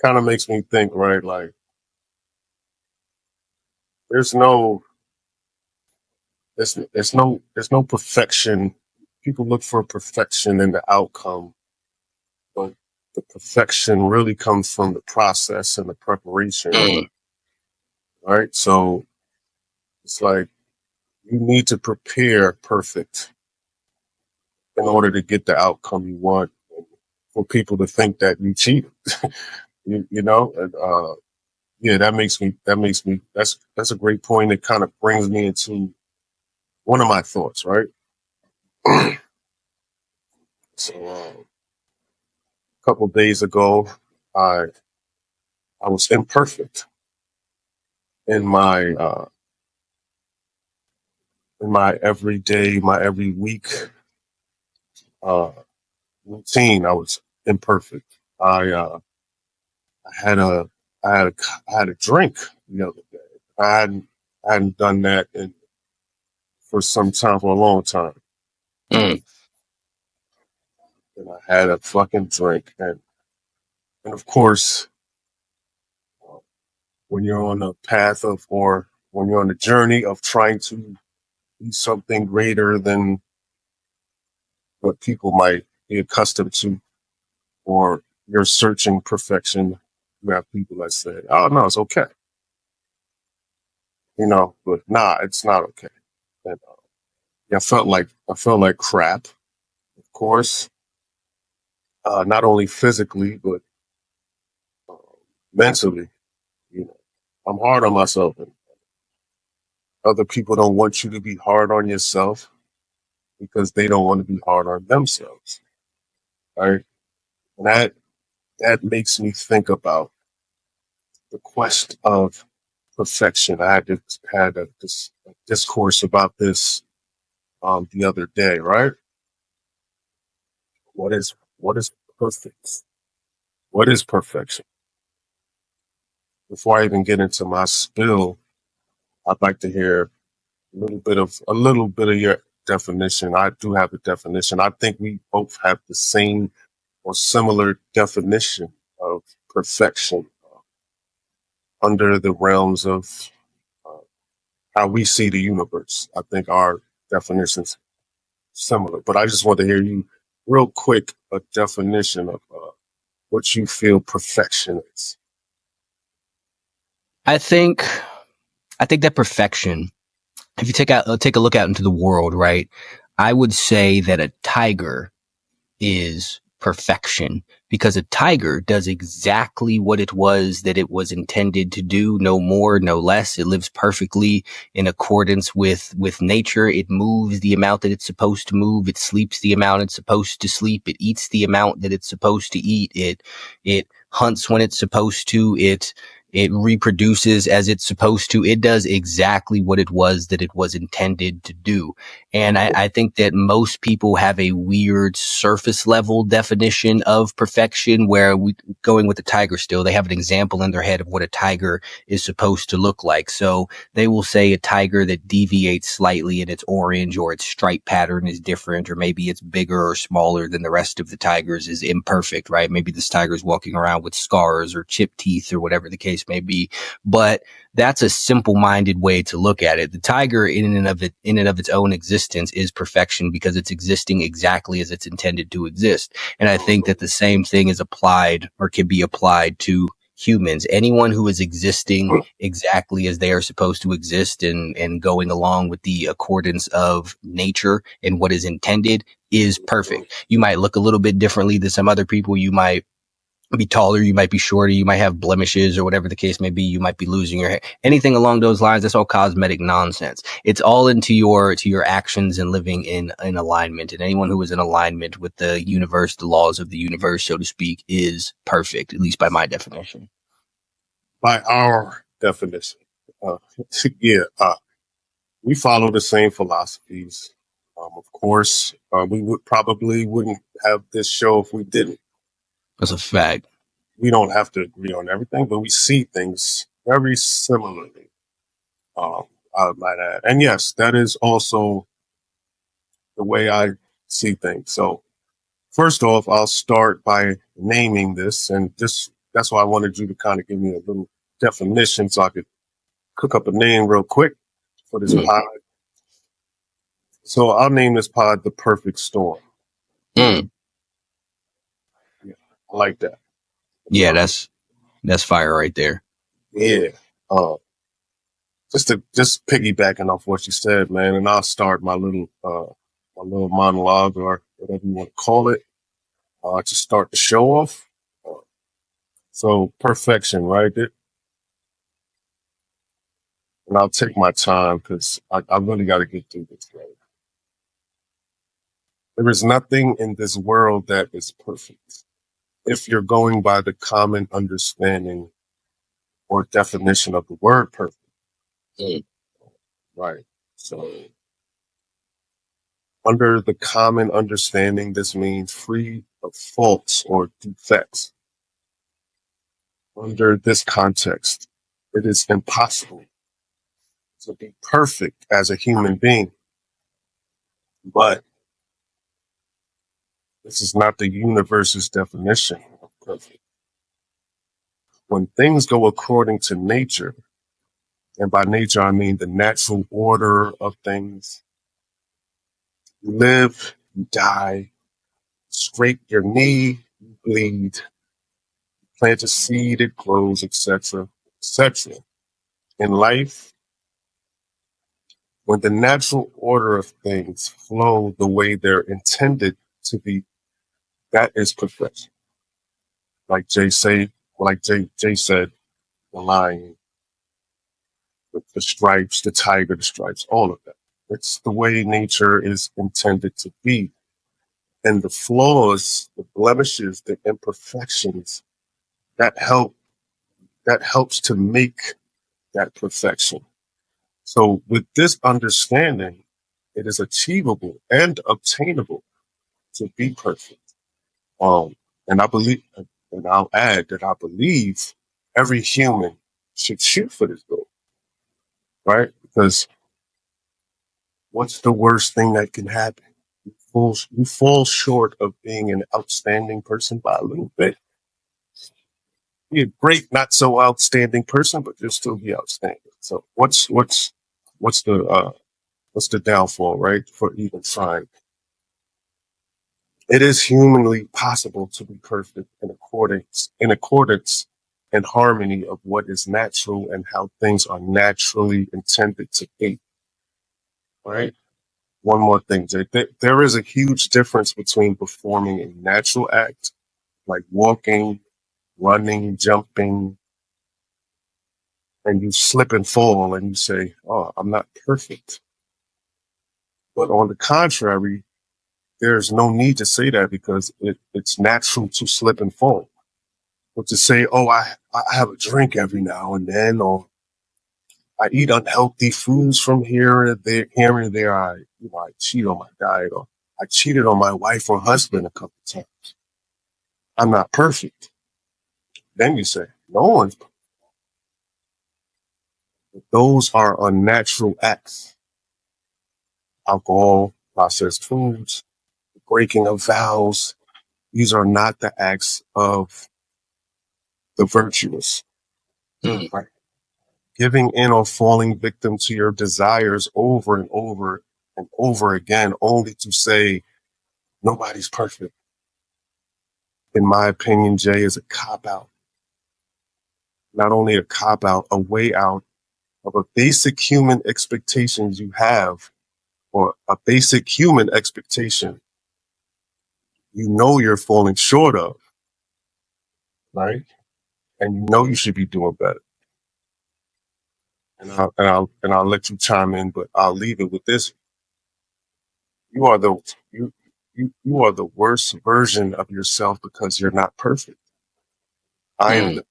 kind of makes me think, right? Like, there's no, there's no perfection. People look for perfection in the outcome, but the perfection really comes from the process and the preparation, right? So it's like you need to prepare perfect in order to get the outcome you want. For people to think that you cheated, you know, and, yeah, that's a great point. It kind of brings me into one of my thoughts, right? So a couple of days ago, I I was imperfect in my everyday, my every week uh, routine. I was imperfect. I had a I had a drink the other day. I hadn't done that for some time, for a long time, Mm. and I had a fucking drink, and of course, when you're on a path of, or when you're on a journey of trying to be something greater than what people might be accustomed to, or you're searching perfection, you have people that say, "Oh no, it's okay," but nah, it's not okay. And yeah, I felt like crap, of course, not only physically but uh, mentally. You know, I'm hard on myself, and other people don't want you to be hard on yourself because they don't want to be hard on themselves, right? And that makes me think about the quest of perfection. I had a discourse about this the other day, right? What is perfect? What is perfection? Before I even get into my spill, I'd like to hear a little bit of your definition. I do have a definition. I think we both have the same or similar definition of perfection under the realms of uh, how we see the universe. I think our definitions similar, but I just want to hear you real quick a definition of what you feel perfection is. I think I think that perfection, if you take a look out into the world, right? I would say that a tiger is perfection because a tiger does exactly what it was that it was intended to do, no more, no less. It lives perfectly in accordance with nature. It moves the amount that it's supposed to move. It sleeps the amount it's supposed to sleep. It eats the amount that it's supposed to eat. It hunts when it's supposed to. It reproduces as it's supposed to. It does exactly what it was that it was intended to do. And I think that most people have a weird surface level definition of perfection where going with the tiger still, they have an example in their head of what a tiger is supposed to look like. So they will say a tiger that deviates slightly in its orange or its stripe pattern is different, or maybe it's bigger or smaller than the rest of the tigers is imperfect, right? Maybe this tiger is walking around with scars or chipped teeth or whatever the case may be. But that's a simple-minded way to look at it. The tiger, in and of its own existence, is perfection because it's existing exactly as it's intended to exist. And I think that the same thing is applied, or can be applied, to humans. Anyone who is existing exactly as they are supposed to exist, and going along with the accordance of nature and what is intended, is perfect. You might look a little bit differently than some other people. You might be taller, you might be shorter, you might have blemishes or whatever the case may be, you might be losing your hair. Anything along those lines, that's all cosmetic nonsense. It's all into your actions and living in alignment. And anyone who is in alignment with the universe, the laws of the universe, so to speak, is perfect, at least by my definition. By our definition, uh, yeah, we follow the same philosophies. Of course, we wouldn't have this show if we didn't. That's a fact. We don't have to agree on everything, but we see things very similarly. Um, I might add, and yes, that is also the way I see things. So, first off, I'll start by naming this, and that's why I wanted you to kind of give me a little definition so I could cook up a name real quick for this pod. So I'll name this pod The Perfect Storm. Mm. Yeah, I like that. Yeah, that's fire right there. Yeah. Just piggybacking off what you said, man, and I'll start my little monologue or whatever you want to call it to start the show off. So perfection, right? And I'll take my time because I really got to get through this. Right? There is nothing in this world that is perfect. If you're going by the common understanding or definition of the word perfect, right? So under the common understanding, this means free of faults or defects. Under this context, it is impossible to be perfect as a human being. But this is not the universe's definition of perfect. When things go according to nature, and by nature I mean the natural order of things, you live, you die, scrape your knee, you bleed, plant a seed, it grows, etc., etc. In life, when the natural order of things flow the way they're intended to be, that is perfection. Like Jay said, the lion, the stripes, the tiger, the stripes, all of that. It's the way nature is intended to be. And the flaws, the blemishes, the imperfections, that helps to make that perfection. So with this understanding, it is achievable and obtainable to be perfect. Um, and I believe, and I'll add that I believe every human should shoot for this goal, right? Because what's the worst thing that can happen? You fall short of being an outstanding person by a little bit. Be a great, not so outstanding person, but you'll still be outstanding. So what's the downfall, right? For even trying. It is humanly possible to be perfect in accordance and harmony of what is natural and how things are naturally intended to be. Right? One more thing, Jay. There is a huge difference between performing a natural act like walking, running, jumping, and you slip and fall and you say, "Oh, I'm not perfect." But on the contrary, there's no need to say that because it's natural to slip and fall. But to say, "Oh, I have a drink every now and then," or I eat unhealthy foods from here and there. I cheat on my diet, or I cheated on my wife or husband a couple times. I'm not perfect. Then you say, no one's perfect. Those are unnatural acts. Alcohol, processed foods, breaking of vows. These are not the acts of the virtuous. Right? Giving in or falling victim to your desires over and over and over again, only to say nobody's perfect. In my opinion, Jay, is a cop out. Not only a cop out, a way out of a basic human expectations you have, or a basic human expectation you know you're falling short of, right? And you know you should be doing better. And I'll let you chime in, but I'll leave it with this: you are the you are the worst version of yourself because you're not perfect. I am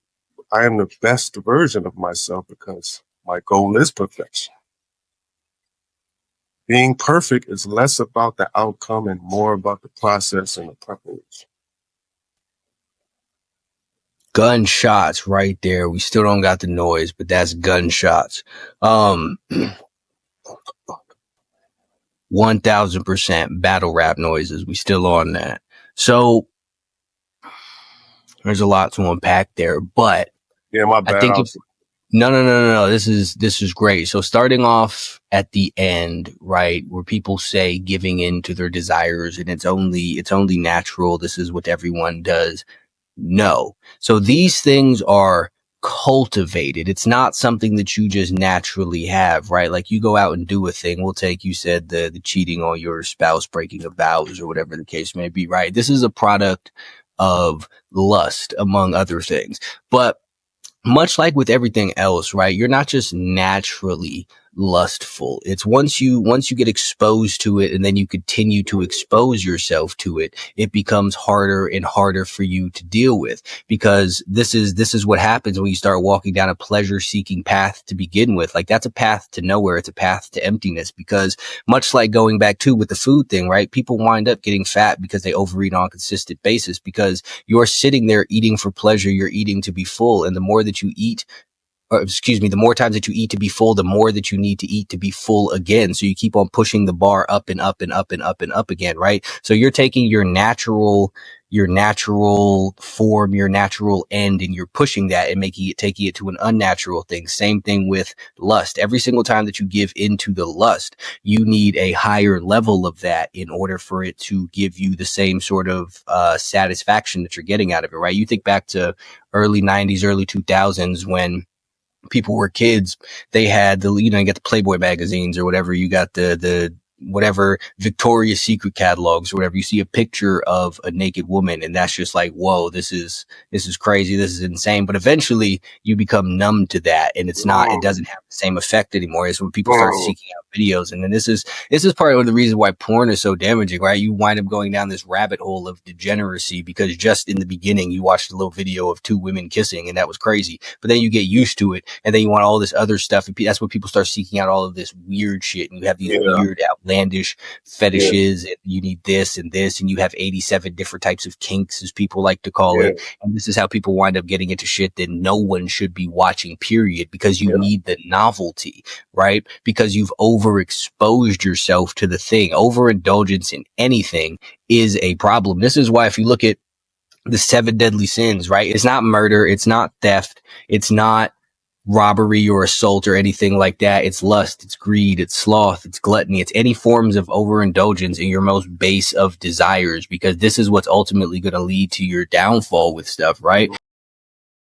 I am the best version of myself because my goal is perfection. Being perfect is less about the outcome and more about the process and the preparation. Gunshots right there. We still don't got the noise, but that's gunshots. 1000% battle rap noises. We still on that. So There's a lot to unpack there, but Yeah, my I bad. think if no. This is great. So starting off at the end, right, where people say giving in to their desires and it's only natural. This is what everyone does. No. So these things are cultivated. It's not something that you just naturally have, right? Like you go out and do a thing. We'll take, you said the cheating on your spouse, breaking of vows or whatever the case may be, right? This is a product of lust, among other things. But much like with everything else, right? You're not just naturally lustful. It's once you get exposed to it and then you continue to expose yourself to it, it becomes harder and harder for you to deal with, because this is what happens when you start walking down a pleasure seeking path to begin with. Like that's a path to nowhere. It's a path to emptiness, because much like going back to with the food thing, right? People wind up getting fat because they overeat on a consistent basis, because you're sitting there eating for pleasure. You're eating to be full. And the more that you eat, or excuse me, the more times that you eat to be full, the more that you need to eat to be full again. So you keep on pushing the bar up and up and up and up and up again, right? So you're taking your natural form, your natural end, and you're pushing that and taking it to an unnatural thing. Same thing with lust. Every single time that you give into the lust, you need a higher level of that in order for it to give you the same sort of satisfaction that you're getting out of it, right? You think back to early 90s, early 2000s when people were kids, they had you got the Playboy magazines or whatever. You got the whatever Victoria's Secret catalogs or whatever. You see a picture of a naked woman and that's just like, whoa, this is crazy. This is insane. But eventually you become numb to that, and it doesn't have the same effect anymore. It's when people start seeking out videos. And then this is part of the reason why porn is so damaging, right? You wind up going down this rabbit hole of degeneracy because just in the beginning you watched a little video of two women kissing and that was crazy. But then you get used to it and then you want all this other stuff. And that's when people start seeking out all of this weird shit. And you have these weird outlandish fetishes, and you need this, and you have 87 different types of kinks, as people like to call it. And this is how people wind up getting into shit that no one should be watching, period, because you need the novelty, right? Because you've overexposed yourself to the thing. Overindulgence in anything is a problem. This is why if you look at the 7 deadly sins, right? It's not murder, it's not theft, it's not robbery or assault or anything like that. It's lust, it's greed, it's sloth, it's gluttony, it's any forms of overindulgence in your most base of desires, because this is what's ultimately going to lead to your downfall with stuff, right?